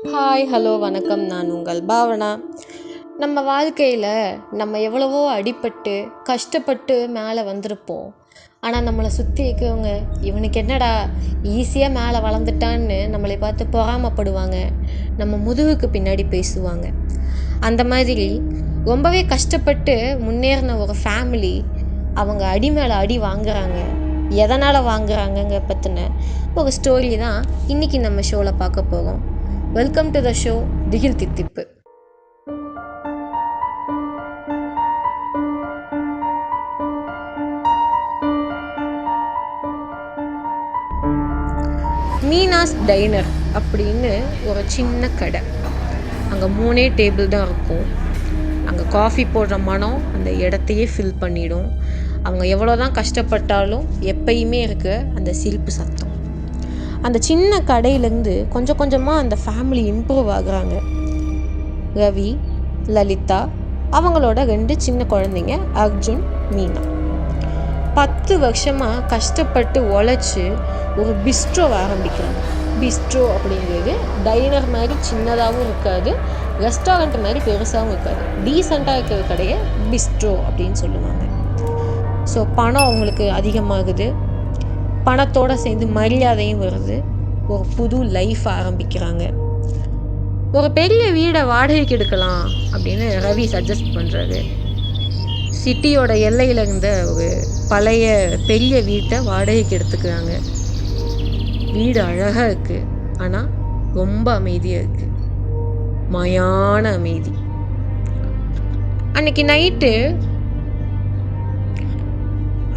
Hi hello வணக்கம். நான் உங்கள் பாவனா. நம்ம வாழ்க்கையில் நம்ம எவ்வளவோ அடிபட்டு கஷ்டப்பட்டு மேலே வந்திருப்போம். ஆனால் நம்மளை சுற்றி இருக்கிறவங்க இவனுக்கு என்னடா ஈஸியாக மேலே வளர்ந்துட்டான்னு நம்மளை பார்த்து பொறாமப்படுவாங்க. நம்ம முதுகுக்கு பின்னாடி பேசுவாங்க. அந்த மாதிரி ரொம்பவே கஷ்டப்பட்டு முன்னேறின ஒரு ஃபேமிலி அவங்க அடி மேலே அடி வாங்குறாங்க. எதனால் வாங்குறாங்கங்க பற்றின ஒரு ஸ்டோரி தான் இன்றைக்கி நம்ம ஷோவில் பார்க்க போகிறோம். வெல்கம் டு த ஷோ திகில் தித்திப்பு. மீனாஸ் டைனர் அப்படின்னு ஒரு சின்ன கடை. அங்கே 3 டேபிள் தான் இருக்கும். அங்கே காஃபி போடுற மனம் அந்த இடத்தையே ஃபில் பண்ணிடும். அவங்க எவ்வளோதான் கஷ்டப்பட்டாலும் எப்பயுமே இருக்க அந்த சிரிப்பு சத்தம். அந்த சின்ன கடையிலேருந்து கொஞ்சம் கொஞ்சமாக அந்த ஃபேமிலி இம்ப்ரூவ் ஆகுறாங்க. ரவி, லலிதா, அவங்களோட 2 சின்ன குழந்தைங்க அர்ஜுன், மீனா 10 வருஷமாக கஷ்டப்பட்டு உழைச்சி ஒரு பிஸ்ட்ரோ ஆரம்பிக்கிறாங்க. பிஸ்ட்ரோ அப்படிங்கிறது டைனர் மாதிரி சின்னதாகவும் இருக்காது, ரெஸ்டாரண்ட் மாதிரி பெருசாகவும் இருக்காது, டீசெண்டாக இருக்கிற கடையை பிஸ்ட்ரோ அப்படின்னு சொல்லுவாங்க. ஸோ பணம் அவங்களுக்கு அதிகமாகுது, பணத்தோடு சேர்ந்து மரியாதையும் வருது. ஒரு புது லைஃப் ஆரம்பிக்கிறாங்க. ஒரு பெரிய வீடை வாடகைக்கு எடுக்கலாம் அப்படின்னு ரவி சஜஸ்ட் பண்ணுறாரு. சிட்டியோட எல்லையில் இருந்த ஒரு பழைய பெரிய வீட்டை வாடகைக்கு எடுத்துக்கிறாங்க. வீடு அழகாக இருக்குது, ஆனால் ரொம்ப அமைதியாக இருக்குது, மயான அமைதி. அன்னைக்கு நைட்டு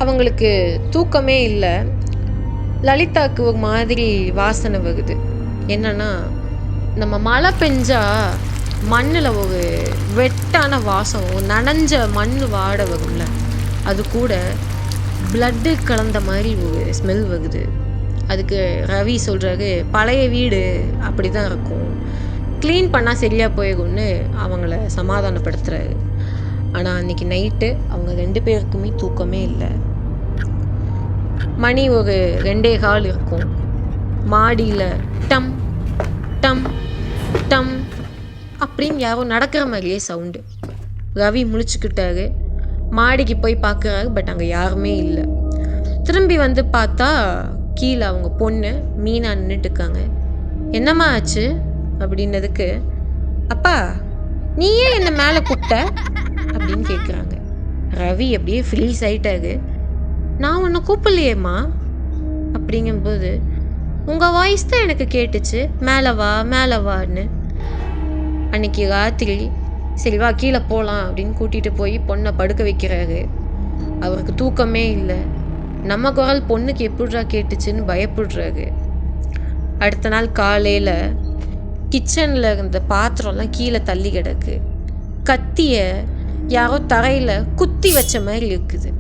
அவங்களுக்கு தூக்கமே இல்லை. லலிதாவுக்கு ஒரு மாதிரி வாசனை வருது. என்னன்னா, நம்ம மழை பெஞ்சா மண்ணில் ஒரு வெட்டான வாசம், நனைஞ்ச மண் வாட வரும்ல, அது கூட பிளட்டு கலந்த மாதிரி ஒரு ஸ்மெல் வருது. அதுக்கு ரவி சொல்கிறாரு, பழைய வீடு அப்படி தான் இருக்கும், க்ளீன் பண்ணால் சரியாக போயிடும்னு அவங்கள சமாதானப்படுத்துகிறாரு. ஆனால் அன்றைக்கி நைட்டு அவங்க 2 பேருக்குமே தூக்கமே இல்லை. மணி ஒரு 2:15 இருக்கும். மாடியில் டம் டம் டம் அப்படின்னு யாரோ நடக்கிற மாதிரியே சவுண்டு. ரவி முழிச்சுக்கிட்டாரு. மாடிக்கு போய் பார்க்குறாரு, பட் அங்கே யாருமே இல்லை. திரும்பி வந்து பார்த்தா கீழே அவங்க பொண்ணு மீனா நின்றுட்டுருக்காங்க. என்னம்மா ஆச்சு அப்படின்னதுக்கு, அப்பா நீ ஏன் என்னை மேலே கூப்பிட்ட அப்படின்னு கேட்குறாங்க. ரவி அப்படியே ஃப்ரீஸ் ஆகிட்டாரு. நான் உன்னை கூப்பிடலையேம்மா அப்படிங்கும்போது, உங்கள் வாய்ஸ் தான் எனக்கு கேட்டுச்சு, மேலே வா மேலே வான்னு. அன்னைக்கு ராத்திரி சரி வா கீழே போகலாம் அப்படின்னு கூட்டிகிட்டு போய் பொண்ணை படுக்க வைக்கிறாரு. அவருக்கு தூக்கமே இல்லை. நம்ம குரல் பொண்ணுக்கு எப்படிரா கேட்டுச்சுன்னு பயப்படுறாரு. அடுத்த நாள் காலையில் கிச்சனில் இருந்த பாத்திரம்லாம் கீழே தள்ளி கிடக்கு. கத்தியை யாரோ தரையில் குத்தி வச்ச மாதிரி இருக்குது.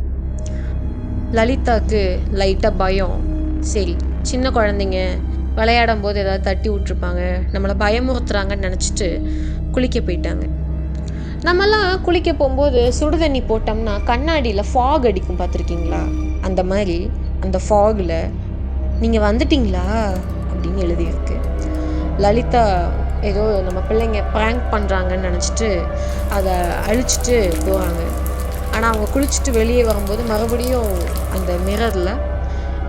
லலிதாவுக்கு லைட்டாக பயம். சரி, சின்ன குழந்தைங்க விளையாடும் போது ஏதாவது தட்டி விட்ருப்பாங்க, நம்மளை பயமுறுத்துறாங்கன்னு நினச்சிட்டு குளிக்க போயிட்டாங்க. நம்மலாம் குளிக்க போகும்போது சுடுதண்ணி போட்டோம்னா கண்ணாடியில் ஃபாக் அடிக்கும், பார்த்துருக்கீங்களா? அந்த மாதிரி அந்த ஃபாகில் நீங்கள் வந்துட்டீங்களா அப்படின்னு எழுதியிருக்கு. லலிதா ஏதோ நம்ம பிள்ளைங்க ப்ராங்க் பண்ணுறாங்கன்னு நினச்சிட்டு அதை அழிச்சிட்டு போகிறாங்க. ஆனால் அவங்க குளிச்சுட்டு வெளியே வரும்போது மறுபடியும் அந்த மிரரில்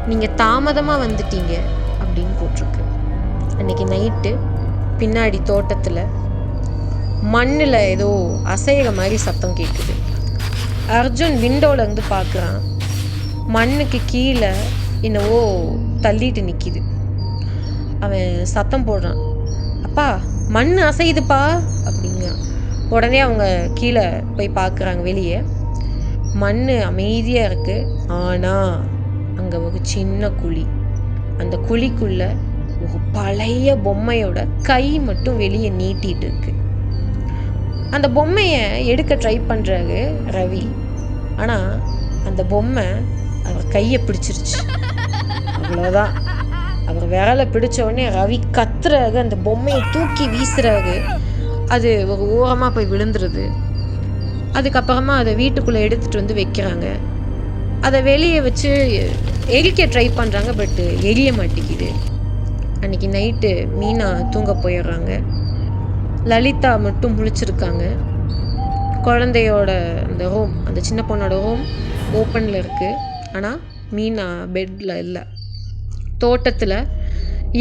நீங்கள் தாமதமாக வந்துட்டீங்க அப்படின்னு போட்டிருக்கு. அன்றைக்கி நைட்டு பின்னாடி தோட்டத்தில் மண்ணில் ஏதோ அசைகிற மாதிரி சத்தம் கேட்குது. அர்ஜுன் விண்டோலேருந்து பார்க்குறான். மண்ணுக்கு கீழே என்னவோ தள்ளிட்டு நிற்கிது. அவன் சத்தம் போடுறான், அப்பா மண் அசையுதுப்பா அப்படிங்கிறான். உடனே அவங்க கீழே போய் பார்க்குறாங்க. வெளியே மண் அமைதியாக இருக்குது. ஆனால் அங்கே ஒரு சின்ன குழி. அந்த குழிக்குள்ளே ஒரு பழைய பொம்மையோட கை மட்டும் வெளியே நீட்டிகிட்டு இருக்கு. அந்த பொம்மையை எடுக்க ட்ரை பண்ணுறாரு ரவி. ஆனால் அந்த பொம்மை அவர் கையை பிடிச்சிருச்சு. அவ்வளோதான். அவர் விரலை பிடிச்ச உடனே ரவி கத்துறாரு. அந்த பொம்மையை தூக்கி வீசுறாரு. அது ஒரு ஓரமாக போய் விழுந்துருது. அதுக்கப்புறமா அதை வீட்டுக்குள்ளே எடுத்துகிட்டு வந்து வைக்கிறாங்க. அதை வெளியே வச்சு எரிக்க ட்ரை பண்ணுறாங்க, பட் எரிய மாட்டேங்குது. அன்றைக்கி நைட்டு மீனா தூங்க போயிடுறாங்க. லலிதா மட்டும் முழிச்சிருக்காங்க. குழந்தையோட அந்த ரூம், அந்த சின்ன பொண்ணோட ரூம் ஓப்பனில் இருக்குது. ஆனால் மீனா பெட்டில் இல்லை. தோட்டத்தில்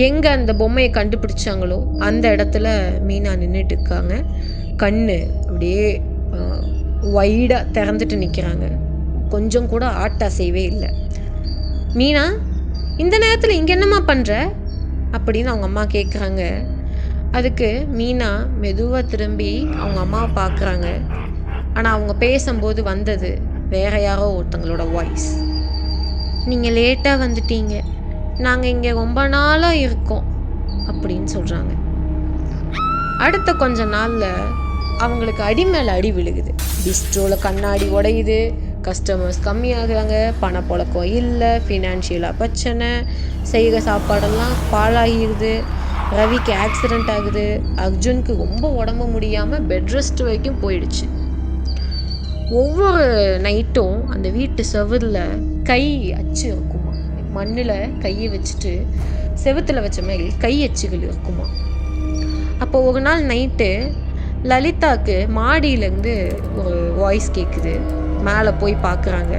எங்கே அந்த பொம்மையை கண்டுபிடிச்சாங்களோ அந்த இடத்துல மீனா நின்றுட்டு இருக்காங்க. கண் அப்படியே வைடாக திறந்துட்டு நிற்கிறாங்க. கொஞ்சம் கூட ஆட்ட அசைவே இல்லை. மீனா, இந்த நேரத்தில் இங்கே என்னம்மா பண்ணுற அப்படின்னு அவங்க அம்மா கேட்குறாங்க. அதுக்கு மீனா மெதுவாக திரும்பி அவங்க அம்மாவை பார்க்குறாங்க. ஆனால் அவங்க பேசும்போது வந்தது வேற யாரோ ஒருத்தங்களோட வாய்ஸ். நீங்கள் லேட்டாக வந்துட்டீங்க, நாங்கள் இங்கே ரொம்ப நாளாக இருக்கோம் அப்படின்னு சொல்கிறாங்க. அடுத்த கொஞ்ச நாளில் அவங்களுக்கு அடி மேலே அடி விழுகுது. பிஸ்ட்ரோவில் கண்ணாடி உடையுது, கஸ்டமர்ஸ் கம்மியாகிறாங்க, பணப்புழக்கம் இல்லை, ஃபினான்ஷியலாக பிரச்சனை, செய்கிற சாப்பாடெல்லாம் பாழாகிடுது. ரவிக்கு ஆக்சிடெண்ட் ஆகுது. அர்ஜுனுக்கு ரொம்ப உடம்பு முடியாமல் பெட் ரெஸ்ட் வரைக்கும் போயிடுச்சு. ஒவ்வொரு நைட்டும் அந்த வீட்டு செவரில் கை அச்சு இருக்குமா, மண்ணில் கையை வச்சுட்டு செவுத்தில் வச்ச மாதிரி கை அச்சுகள் இருக்குமா. அப்போ ஒரு நாள் நைட்டு லலிதாவுக்கு மாடியிலேருந்து ஒரு வாய்ஸ் கேட்குது. மேலே போய் பார்க்குறாங்க.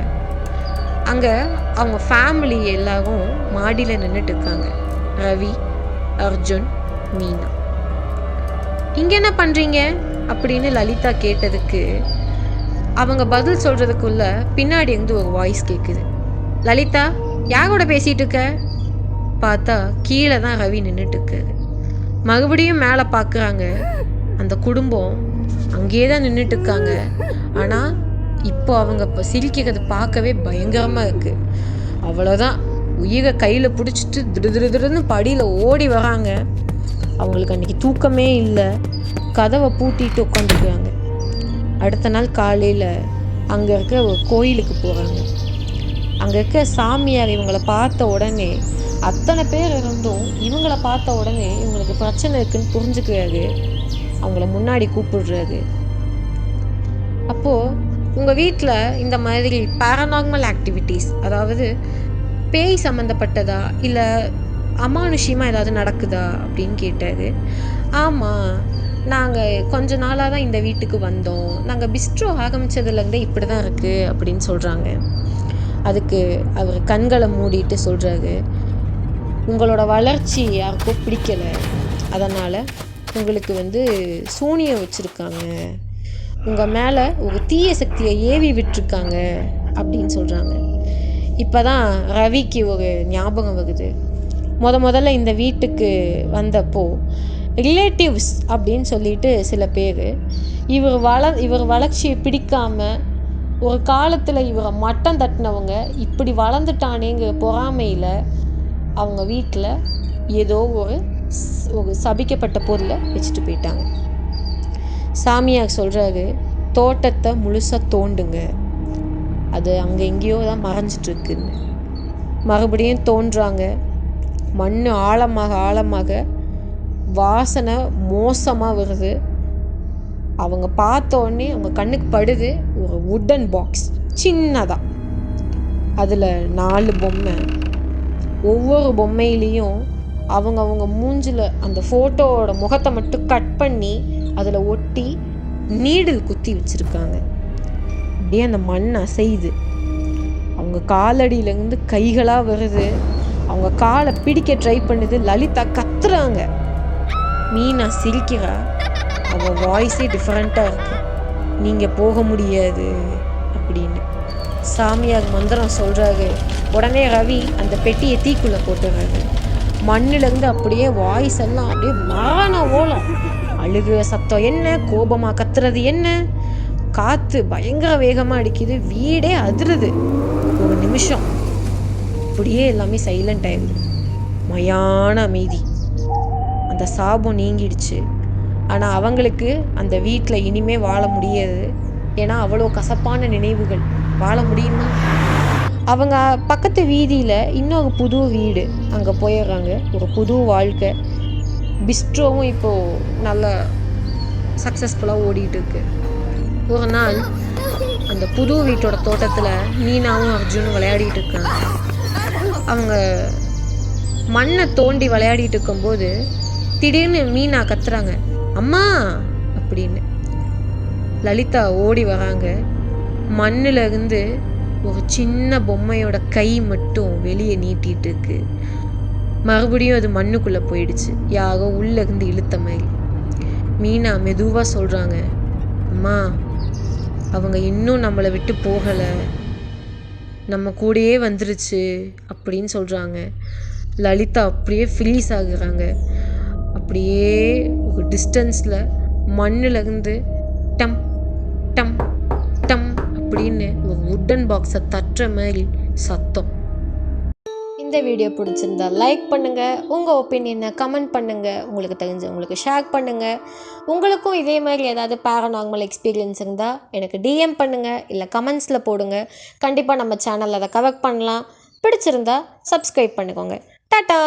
அங்கே அவங்க ஃபேமிலி எல்லாரும் மாடியில் நின்றுட்டு இருக்காங்க. ரவி, அர்ஜுன், மீனா. இங்கே என்ன பண்ணுறீங்க அப்படின்னு லலிதா கேட்டதுக்கு அவங்க பதில் சொல்கிறதுக்குள்ள பின்னாடி இருந்து ஒரு வாய்ஸ் கேட்குது. லலிதா, யாரோட பேசிகிட்டு இருக்க? பார்த்தா கீழே தான் ரவி நின்றுட்டு இருக்காரு. மறுபடியும் மேலே பார்க்குறாங்க. அந்த குடும்பம் அங்கேயே தான் நின்றுட்டு இருக்காங்க. ஆனால் இப்போ அவங்க இப்போ சிரிக்கிறது பார்க்கவே பயங்கரமாக இருக்குது. அவ்வளோதான், உயிரை கையில் பிடிச்சிட்டு திடுன்னு படியில் ஓடி வராங்க. அவங்களுக்கு அன்றைக்கி தூக்கமே இல்லை. கதவை பூட்டிட்டு உட்காந்துக்கிறாங்க. அடுத்த நாள் காலையில் அங்கே இருக்க ஒரு கோயிலுக்கு போகிறாங்க. அங்கே இருக்க சாமியார் இவங்களை பார்த்த உடனே, அத்தனை பேர் இருந்தும் இவங்கள பார்த்த உடனே இவங்களுக்கு பிரச்சனை இருக்குன்னு புரிஞ்சுக்கிறாரு. அவங்கள முன்னாடி கூப்பிடுறாரு. அப்போது உங்கள் வீட்டில் இந்த மாதிரி பேரநார்மல் ஆக்டிவிட்டீஸ், அதாவது பேய் சம்மந்தப்பட்டதா இல்லை அமானுஷ்யமாக ஏதாவது நடக்குதா அப்படின்னு கேட்டார். ஆமாம், நாங்கள் கொஞ்ச நாளாக தான் இந்த வீட்டுக்கு வந்தோம், நாங்கள் பிஸ்ட்ரோ ஆரம்பித்ததுலேருந்தே இப்படி தான் இருக்குது அப்படின்னு சொல்கிறாங்க. அதுக்கு அவர் கண்களை மூடிட்டு சொல்கிறாரு, உங்களோட வளர்ச்சி யாருக்கோ பிடிக்கலை, அதனால் உங்களுக்கு சூனியம் வச்சுருக்காங்க, உங்கள் மேலே ஒரு தீய சக்தியை ஏவி விட்டுருக்காங்க அப்படின்னு சொல்கிறாங்க. இப்போ தான் ரவிக்கு ஒரு ஞாபகம் வருது. முதல்ல இந்த வீட்டுக்கு வந்தப்போ ரிலேட்டிவ்ஸ் அப்படின்னு சொல்லிட்டு சில பேர் இவர் வளர்ச்சியை பிடிக்காமல் ஒரு காலத்தில் இவரை மட்டம் தட்டினவங்க இப்படி வளர்ந்துட்டானேங்கிற பொறாமையில் அவங்க வீட்டில் ஏதோ ஒரு சபிக்கப்பட்ட பொருளை வச்சுட்டு போயிட்டாங்க. சாமியார் சொல்கிறாரு, தோட்டத்தை முழுசாக தோண்டுங்க, அது அங்கே எங்கேயோ தான் மறைஞ்சிட்ருக்குன்னு. மறுபடியும் தோன்றாங்க. மண் ஆழமாக வாசனை மோசமாக வருது. அவங்க பார்த்தோன்னே அவங்க கண்ணுக்கு படுது ஒரு வுட்டன் பாக்ஸ், சின்னதாக. அதில் 4 பொம்மை. ஒவ்வொரு பொம்மையிலையும் அவங்க மூஞ்சில் அந்த ஃபோட்டோவோட முகத்தை மட்டும் கட் பண்ணி அதில் ஒட்டி நீடில் குத்தி வச்சுருக்காங்க. அப்படியே அந்த மண் அசையுது. அவங்க காலடியிலேருந்து கைகளாக வருது. அவங்க காலை பிடிக்க ட்ரை பண்ணுது. லலிதா கத்துறாங்க. மீனா சிரிக்கிறா. அவள் வாய்ஸே டிஃப்ரெண்ட்டாக இருக்கு. நீங்கள் போக முடியாது அப்படின்னு சாமியார் மந்திரம் சொல்கிறாரு. உடனே ரவி அந்த பெட்டியை தீக்குள்ளே போட்டுறாரு. மண்ணிலேருந்து அப்படியே வாய்ஸ் எல்லாம் அப்படியே மரண ஓலம். அழுகிற சத்தம் என்ன, கோபமாக கத்துறது என்ன, காற்று பயங்கர வேகமாக அடிக்குது. வீடே அதிருது. ஒரு நிமிஷம் அப்படியே எல்லாமே சைலண்ட் ஆகிடுது. மயான அமைதி. அந்த சாபம் நீங்கிடுச்சு. ஆனால் அவங்களுக்கு அந்த வீட்டில் இனிமே வாழ முடியாது. ஏன்னா அவ்வளோ கசப்பான நினைவுகள். வாழ முடியுமா? அவங்க பக்கத்து வீதியில் இன்னொரு புது வீடு, அங்கே போயிடுறாங்க. ஒரு புது வாழ்க்கை. பிஸ்ட்ரோவும் இப்போது நல்ல சக்ஸஸ்ஃபுல்லாக ஓடிட்டு இருக்கு. ஒரு நாள் அந்த புது வீட்டோட தோட்டத்தில் மீனாவும் அர்ஜுனும் விளையாடிட்டு இருக்காங்க. அவங்க மண்ணை தோண்டி விளையாடிட்டு இருக்கும்போது திடீர்னு மீனா கத்துறாங்க, அம்மா அப்படின்னு. லலிதா ஓடி வராங்க. மண்ணில் இருந்து ஒரு சின்ன பொம்மையோட கை மட்டும் வெளியே நீட்டிட்டு இருக்கு. மறுபடியும் அது மண்ணுக்குள்ளே போயிடுச்சு, யாரோ உள்ளேருந்து இழுத்த மாதிரி. மீனா மெதுவாக சொல்கிறாங்க, அம்மா அவங்க இன்னும் நம்மளை விட்டு போகலை, நம்ம கூடயே வந்துருச்சு அப்படின்னு சொல்கிறாங்க. லலிதா அப்படியே ஃப்ரீஸ் ஆகுறாங்க. அப்படியே ஒரு டிஸ்டன்ஸில் மண்ணிலேருந்து டம் டம் டம் அப்படின்னு ஒரு வுட்டன் பாக்ஸை தட்டுற மாதிரி சத்தம். இந்த வீடியோ பிடிச்சிருந்தா லைக் பண்ணுங்கள், உங்கள் ஒப்பீனியனை கமெண்ட் பண்ணுங்கள், உங்களுக்கு தெரிஞ்சவங்களுக்கு ஷேர் பண்ணுங்கள். உங்களுக்கும் இதே மாதிரி ஏதாவது பேரநார்மல் எக்ஸ்பீரியன்ஸ் இருந்தால் எனக்கு டிஎம் பண்ணுங்கள், இல்லை கமெண்ட்ஸில் போடுங்க. கண்டிப்பாக நம்ம சேனலில் அதை கவர் பண்ணலாம். பிடிச்சிருந்தா சப்ஸ்கிரைப் பண்ணிக்கோங்க. டாட்டா.